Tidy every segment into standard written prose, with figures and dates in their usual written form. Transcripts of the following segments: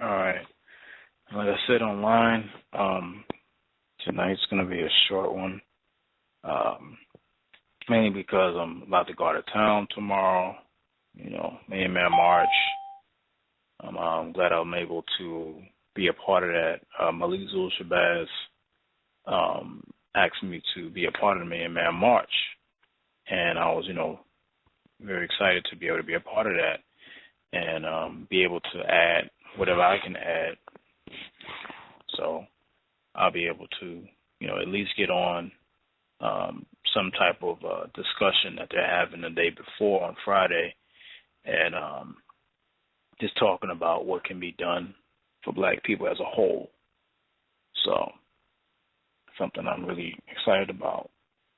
All right. Like I said online, tonight's going to be a short one, um, mainly because I'm about to go out of town tomorrow. Me and Man March. I'm glad I'm able to be a part of that. Malik Zul Shabazz asked me to be a part of the Me and Man March, and I was, very excited to be able to be a part of that and be able to add whatever I can add. So I'll be able to, at least get on some type of discussion that they're having the day before on Friday, and just talking about what can be done for black people as a whole. So something I'm really excited about,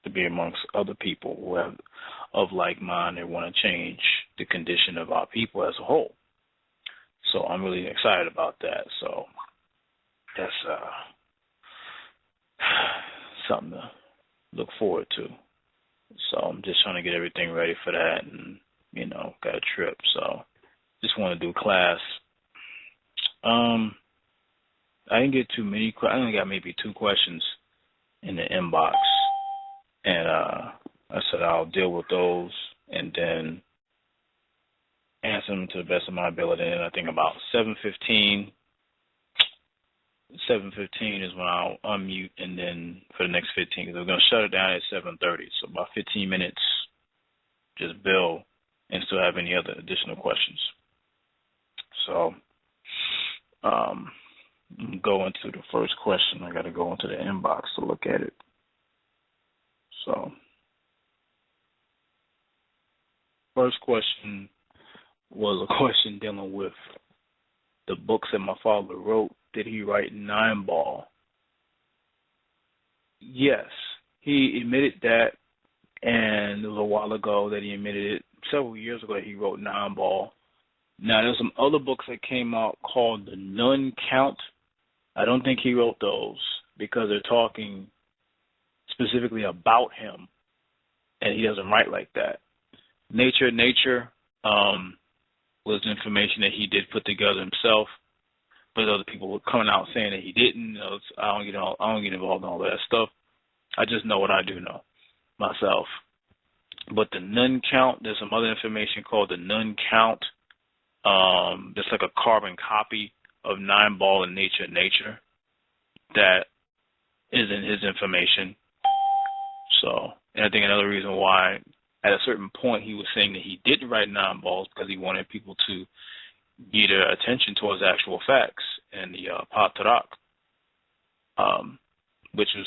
to be amongst other people who have of like mind and want to change the condition of our people as a whole. So I'm really excited about that. So that's something to look forward to. So I'm just trying to get everything ready for that, and got a trip. So just want to do class. I didn't get too many. I only got maybe 2 questions in the inbox, and I said I'll deal with those and then answer them to the best of my ability. And I think about 7:15 is when I'll unmute, and then for the next 15, because we're going to shut it down at 7:30. So about 15 minutes, just build and still have any other additional questions. So go into the first question. I got to go into the inbox to look at it. So first question was a question dealing with the books that my father wrote. Did he write 9-ball? Yes, he admitted that, and it was a while ago that he admitted it. Several years ago that he wrote 9-ball. Now, there's some other books that came out called The Nun Count. I don't think he wrote those because they're talking specifically about him, and he doesn't write like that. Nature was information that he did put together himself, but other people were coming out saying that he didn't. I don't get involved in all that stuff. I just know what I do know myself. But the Nun Count, there's some other information called the Nun Count. There's like a carbon copy of 9-ball in Nature that is in his information. So, and I think another reason why at a certain point he was saying that he didn't write 9-balls because he wanted people to get their attention towards actual facts and the Patarak, which is,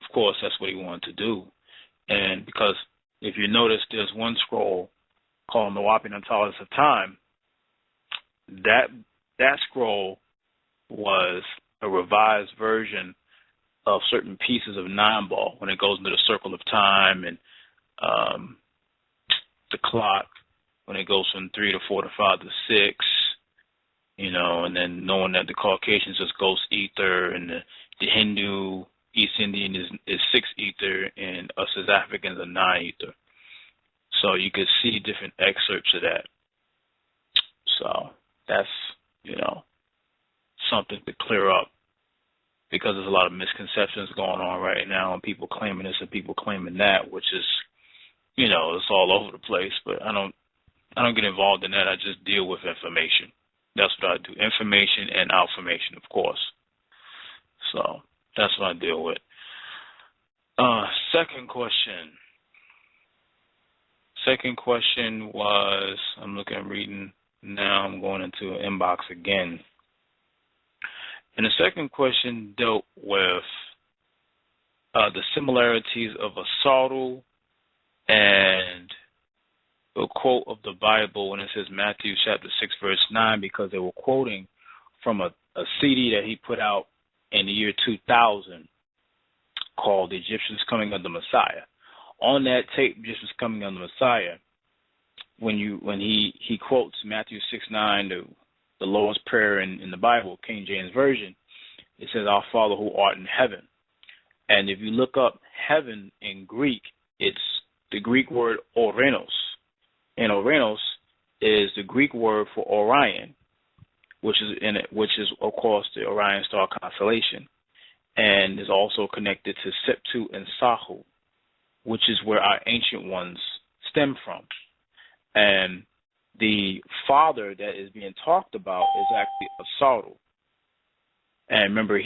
of course, that's what he wanted to do. And because if you notice, there's one scroll called Nuwaupu of Time. That scroll was a revised version of certain pieces of 9-ball when it goes into the circle of time and the clock, when it goes from 3 to 4 to 5 to 6, and then knowing that the Caucasians is ghost ether and the Hindu East Indian is 6 ether and us as Africans are 9 ether. So you could see different excerpts of that. So that's, something to clear up, because there's a lot of misconceptions going on right now, and people claiming this and people claiming that, which is, it's all over the place. But I don't get involved in that. I just deal with information. That's what I do. Information and affirmation, of course. So that's what I deal with. Second question. Second question was, I'm reading now. I'm going into an inbox again. And the second question dealt with the similarities of a sorrel and a quote of the Bible when it says Matthew chapter 6, verse 9, because they were quoting from a CD that he put out in the year 2000 called The Egyptians Coming on the Messiah. On that tape, Egyptians Coming on the Messiah, when he quotes Matthew 6:9, the Lord's Prayer in the Bible, King James Version, it says, "Our Father who art in heaven." And if you look up heaven in Greek, it's the Greek word Ouranos. And Ouranos is the Greek word for Orion. which is of course the Orion star constellation, and is also connected to Septu and Sahu, which is where our ancient ones stem from. And the father that is being talked about is actually Asadu. And remember,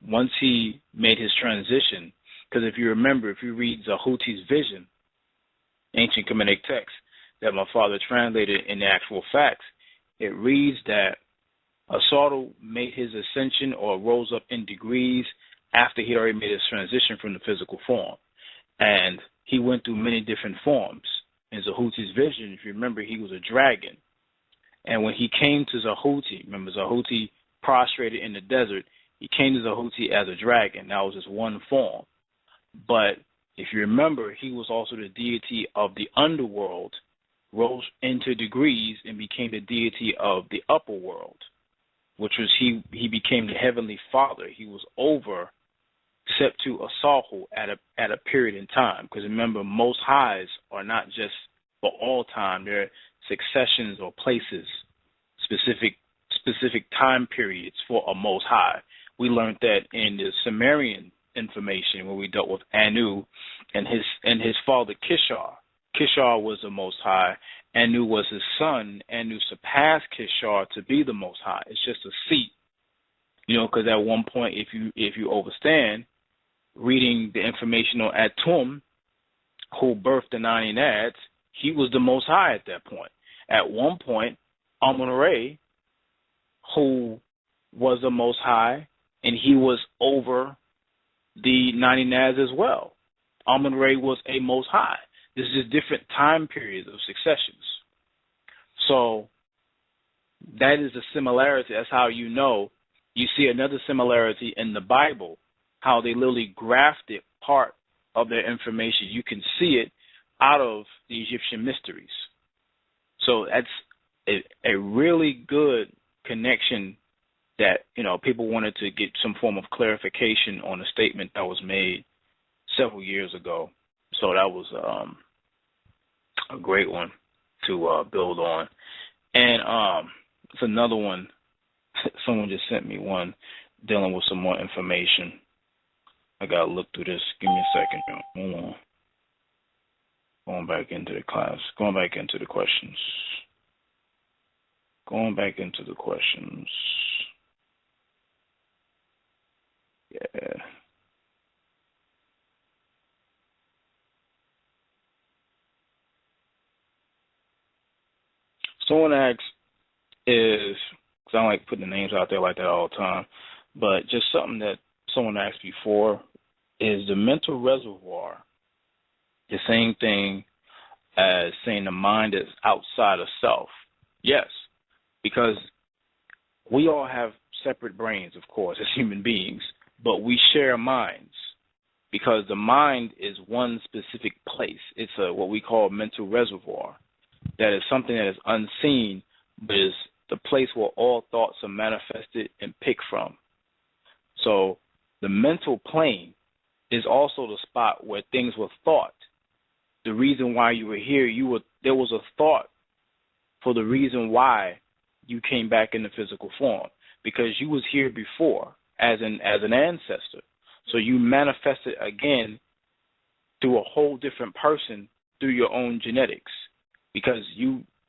once he made his transition, because if you remember, if you read Zahuti's vision, ancient Kemetic text that my father translated in the actual facts, it reads that Asadu made his ascension or rose up in degrees after he already made his transition from the physical form. And he went through many different forms. In Zahuti's vision, if you remember, he was a dragon. And when he came to Zahuti, remember Zahuti prostrated in the desert, he came to Zahuti as a dragon. That was his one form. But if you remember, he was also the deity of the underworld, rose into degrees and became the deity of the upper world, which was he became the heavenly father. He was over Septu Asahu at a period in time. Because remember, most highs are not just for all time. They're successions or places, specific time periods for a most high. We learned that in the Sumerian information when we dealt with Anu and his father Kishar. Kishar was the most high. Anu was his son. Anu surpassed Kishar to be the most high. It's just a seat, because at one point, if you overstand, reading the information on Atum, who birthed the 90 Nads, he was the most high at that point. At one point, Amun-Re, who was the most high, and he was over the 90 Nads as well. Amun-Re was a most high. This is different time periods of successions. So that is a similarity. That's how you see another similarity in the Bible, how they literally grafted part of their information. You can see it out of the Egyptian mysteries. So that's a really good connection that, people wanted to get some form of clarification on a statement that was made several years ago. So that was a great one to build on. And it's another one. Someone just sent me one dealing with some more information. I got to look through this. Give me a second. Hold on. Going back into the class. Going back into the questions. Yeah. Someone asks because I don't like putting the names out there like that all the time, but just something that someone asked before, is the mental reservoir the same thing as saying the mind is outside of self? Yes, because we all have separate brains, of course, as human beings, but we share minds because the mind is one specific place. It's what we call a mental reservoir. That is something that is unseen, but is the place where all thoughts are manifested and picked from. So the mental plane is also the spot where things were thought. The reason why you were here, there was a thought for the reason why you came back in the physical form, because you was here before as an ancestor. So you manifested again through a whole different person through your own genetics, because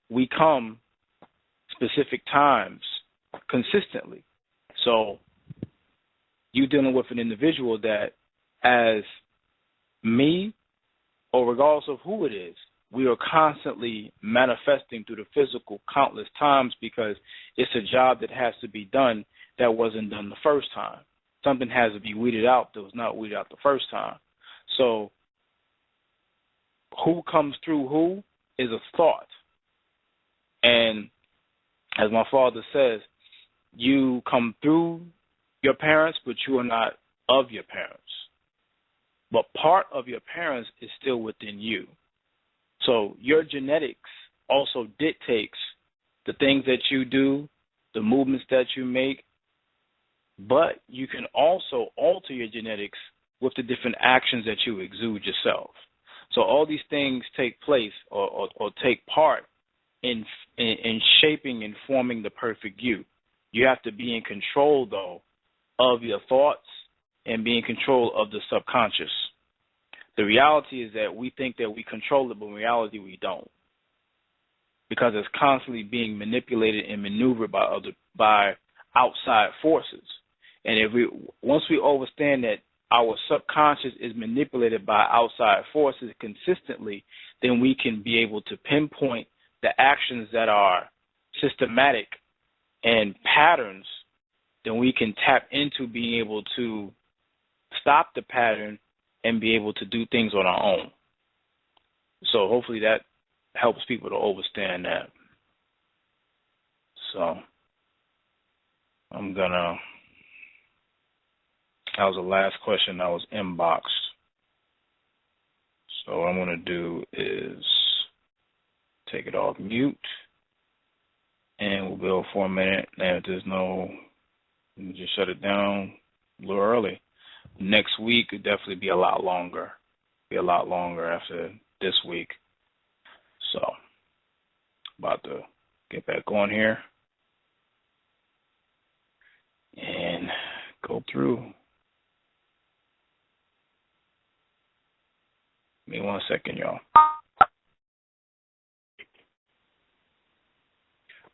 we come specific times consistently. So you dealing with an individual that, as me, or regardless of who it is, we are constantly manifesting through the physical countless times, because it's a job that has to be done that wasn't done the first time. Something has to be weeded out that was not weeded out the first time. So who comes through who is a thought. And as my father says, you come through your parents, but you are not of your parents. But part of your parents is still within you. So your genetics also dictates the things that you do, the movements that you make, but you can also alter your genetics with the different actions that you exude yourself. So all these things take place or take part in shaping and forming the perfect you. You have to be in control, though, of your thoughts and be in control of the subconscious. The reality is that we think that we control it, but in reality we don't, because it's constantly being manipulated and maneuvered by outside forces. And once we understand that our subconscious is manipulated by outside forces consistently, then we can be able to pinpoint the actions that are systematic and patterns. Then we can tap into being able to stop the pattern and be able to do things on our own. So hopefully that helps people to understand that. So that was the last question that was inboxed. So what I'm going to do is take it off mute, and we'll go for a minute. And if there's we'll just shut it down a little early. Next week will definitely be a lot longer. After this week. So, about to get back on here and go through. Give me 1 second, y'all.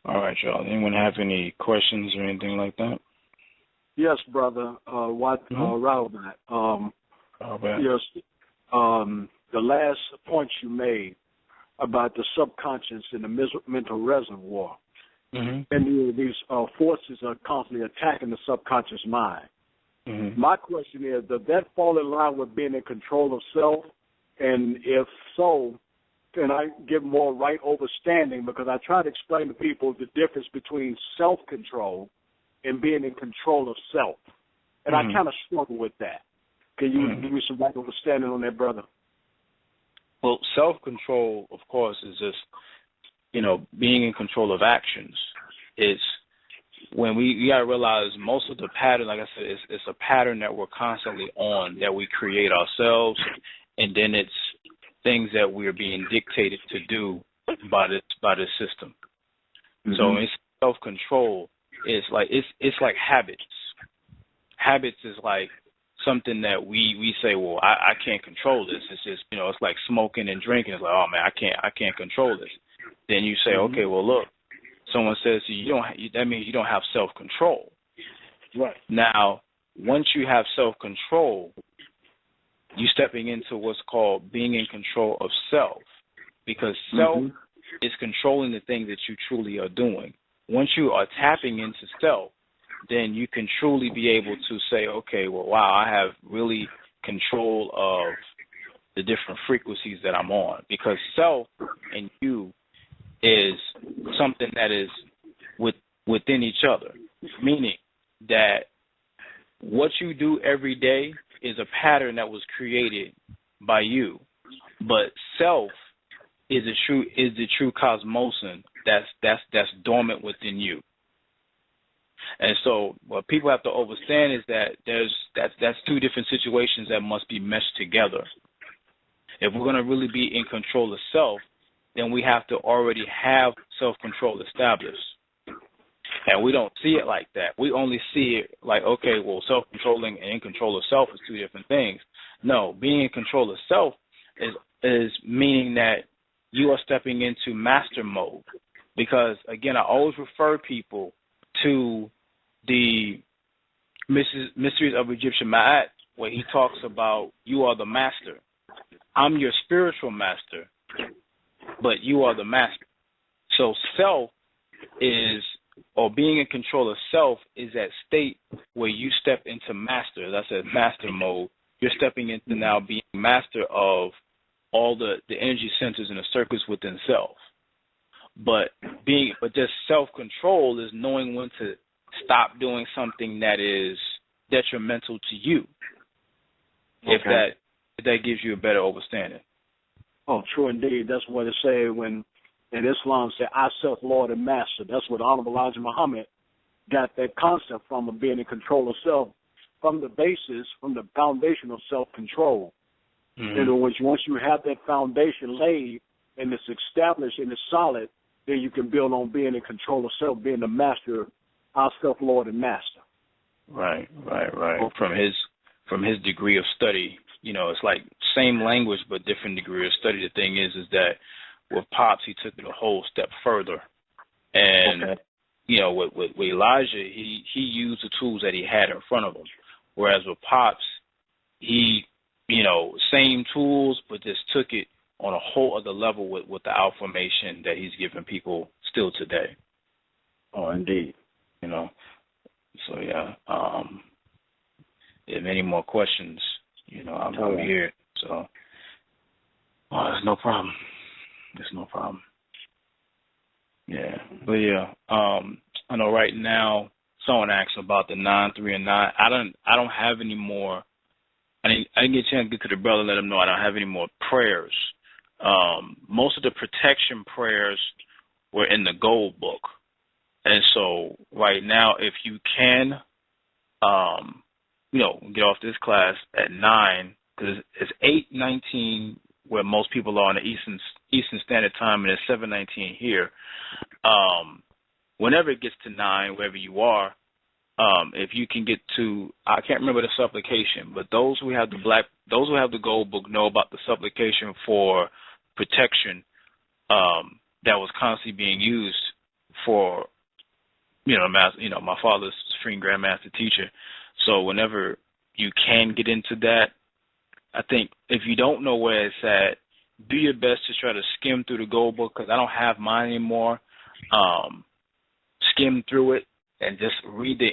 All right, y'all. Anyone have any questions or anything like that? Yes, brother. Rahul, yes. The last point you made about the subconscious and the mental reservoir, and these forces are constantly attacking the subconscious mind. My question is, does that fall in line with being in control of self? And if so, can I give more right overstanding? Because I try to explain to people the difference between self-control and being in control of self. And I kind of struggle with that. Can you give me some right understanding on that, brother? Well, self-control, of course, is just, being in control of actions. It's when we got to realize most of the pattern, like I said, it's a pattern that we're constantly on, that we create ourselves, and then it's things that we're being dictated to do by this system. So it's self-control. It's like habits. Habits is like something that we say, well, I can't control this. It's just, it's like smoking and drinking. It's like, oh man, I can't control this. Then you say, okay, well look, someone says to you, that means you don't have self-control. Right. Now, once you have self-control, you're stepping into what's called being in control of self, because self is controlling the things that you truly are doing. Once you are tapping into self, then you can truly be able to say, okay, well, wow, I have really control of the different frequencies that I'm on, because self and you is something that is within each other, meaning that what you do every day is a pattern that was created by you, but self is the true cosmoson that's dormant within you. And so what people have to understand is that that's two different situations that must be meshed together. If we're going to really be in control of self, then we have to already have self-control established. And we don't see it like that. We only see it like, okay, well, self-controlling and in control of self is two different things. No, being in control of self is meaning that you are stepping into master mode. Because, again, I always refer people to the Mysteries of Egyptian Ma'at, where he talks about you are the master. I'm your spiritual master, but you are the master. So self is, or being in control of self, is that state where you step into master. As I said, master mode. You're stepping into now being master of all the energy centers and the circuits within self. But just self-control is knowing when to stop doing something that is detrimental to you. Okay. If that gives you a better understanding. Oh, true indeed. That's what it say when in Islam say, I self Lord and Master. That's what Honorable Elijah Muhammad got that concept from, of being in control of self, from the basis, from the foundation of self-control. In other words, once you have that foundation laid and it's established and it's solid, then you can build on being in control of self, being the master, our self-lord and master. Right. From his degree of study, it's like same language but different degree of study. The thing is that with Pops, he took it a whole step further, and with Elijah, he used the tools that he had in front of him, whereas with Pops, he same tools but just took it on a whole other level with the outformation that he's giving people still today. Oh, indeed. So yeah. If any more questions, I'm here. So, there's no problem. Yeah, but yeah, I know right now someone asked about the 9, 3, and 9. I don't have any more. I didn't get a chance to get to the brother, let him know I don't have any more prayers. Most of the protection prayers were in the gold book, and so right now, if you can, get off this class at 9, because it's 8:19 where most people are on the Eastern Standard Time, and it's 7:19 here. Whenever it gets to 9, wherever you are, if you can get to, I can't remember the supplication, but those who have the gold book know about the supplication for protection that was constantly being used for, my father's Supreme Grand Master Teacher. So whenever you can get into that, I think if you don't know where it's at, do your best to try to skim through the gold book, because I don't have mine anymore. Skim through it and just read the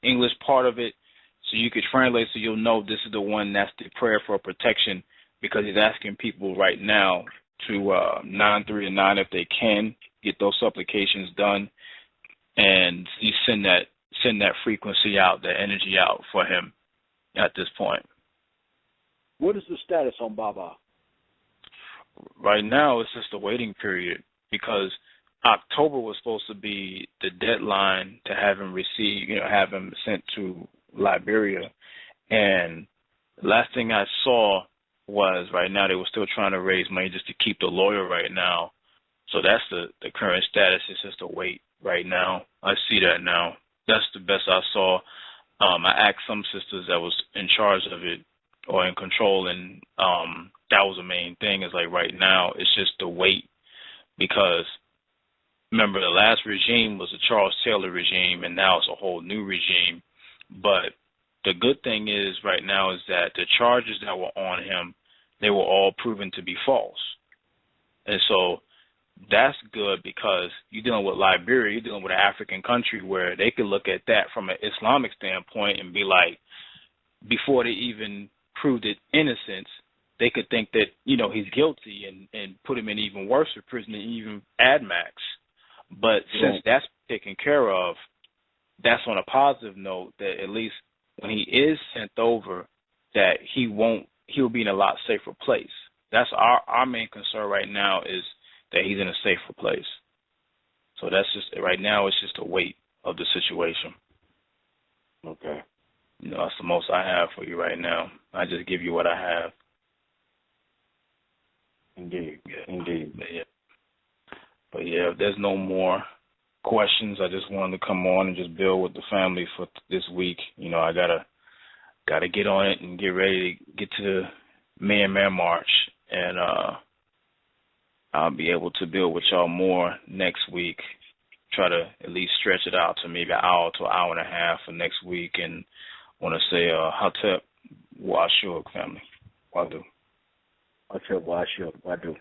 English part of it, so you could translate, so you'll know this is the one that's the prayer for protection, because he's asking people right now to 9, 3, and 9 if they can get those supplications done, and you send that frequency out, that energy out for him at this point. What is the status on Baba? Right now, it's just a waiting period, because October was supposed to be the deadline to have him have him sent to Liberia. And the last thing I saw was right now they were still trying to raise money just to keep the lawyer right now. So that's the current status. It's just a wait right now. I see that now. That's the best I saw. I asked some sisters that was in charge of it or in control, and that was the main thing, is like right now it's just the wait, because remember the last regime was the Charles Taylor regime, and now it's a whole new regime. But the good thing is right now is that the charges that were on him, they were all proven to be false. And so that's good, because you're dealing with Liberia, you're dealing with an African country where they could look at that from an Islamic standpoint and be like, before they even proved it innocence, they could think that, he's guilty and put him in even worse prison than even ADMAX. But since that's taken care of, that's on a positive note, that at least when he is sent over, that he'll be in a lot safer place. That's our main concern right now, is that he's in a safer place. So that's just, right now it's just a weight of the situation. Okay. That's the most I have for you right now. I just give you what I have. Indeed. Yeah. Indeed. But yeah, if there's no more questions, I just wanted to come on and just build with the family for this week. I gotta get on it and get ready to get to the Man March, and I'll be able to build with y'all more next week. Try to at least stretch it out to maybe an hour to an hour and a half for next week, and want to say Hatep Washuk family. Wadu. Hatep Washuk. Wadu.